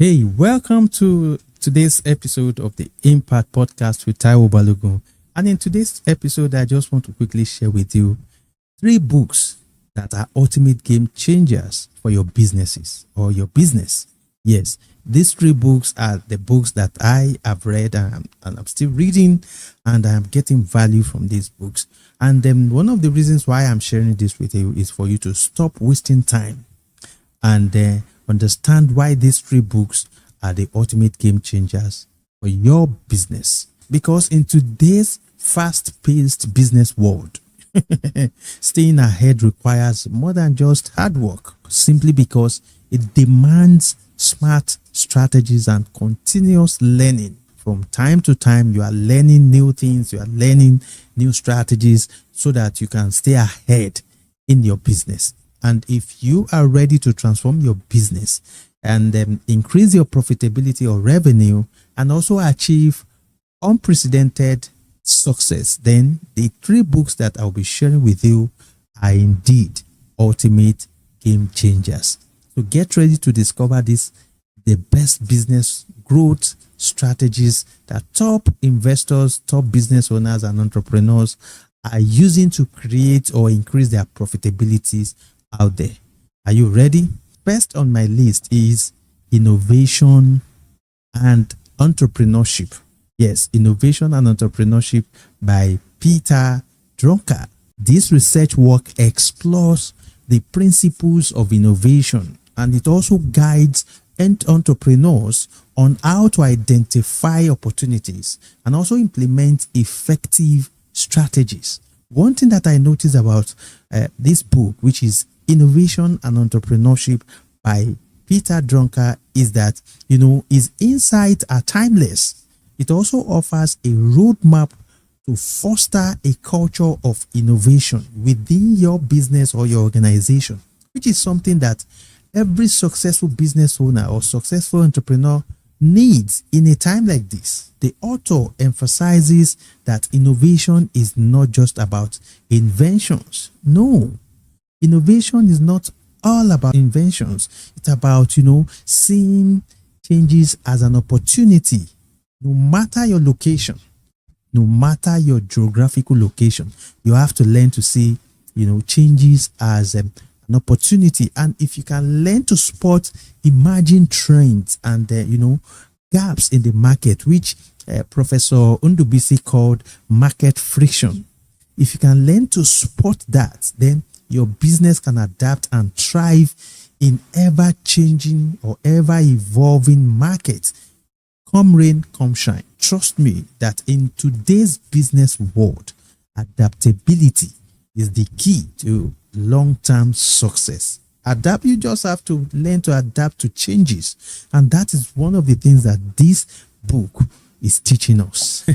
Hey, welcome to today's episode of the Impact Podcast with Taiwo Balogun. And in today's episode, I just want to quickly share with you 3 books that are ultimate game changers for your businesses or your business. Yes, these 3 books are the books that I have read and I'm still reading, and I'm getting value from these books. And then one of the reasons why I'm sharing this with you is for you to stop wasting time and understand why these 3 books are the ultimate game changers for your business. Because in today's fast-paced business world, staying ahead requires more than just hard work, simply because it demands smart strategies and continuous learning. From time to time, you are learning new things, you are learning new strategies so that you can stay ahead in your business. And if you are ready to transform your business and increase your profitability or revenue and also achieve unprecedented success, then the 3 books that I'll be sharing with you are indeed ultimate game changers. So get ready to discover the best business growth strategies that top investors, top business owners, and entrepreneurs are using to create or increase their profitabilities out there. Are you ready? First on my list is Innovation and Entrepreneurship. Yes, Innovation and Entrepreneurship by Peter Drucker. This research work explores the principles of innovation, and it also guides entrepreneurs on how to identify opportunities and also implement effective strategies. One thing that I noticed about this book, which is Innovation and Entrepreneurship by Peter Drucker, is that, his insights are timeless. It also offers a roadmap to foster a culture of innovation within your business or your organization, which is something that every successful business owner or successful entrepreneur needs in a time like this. The author emphasizes that innovation is not just about inventions. No, innovation is not all about inventions. It's about, seeing changes as an opportunity. No matter your location, no matter your geographical location, you have to learn to see, changes as an opportunity. And if you can learn to spot emerging trends and, gaps in the market, which Professor Undubisi called market friction. If you can learn to spot that, then your business can adapt and thrive in ever-changing or ever-evolving markets. Come rain, come shine. Trust me that in today's business world, adaptability is the key to long-term success. You just have to learn to adapt to changes. And that is one of the things that this book is teaching us.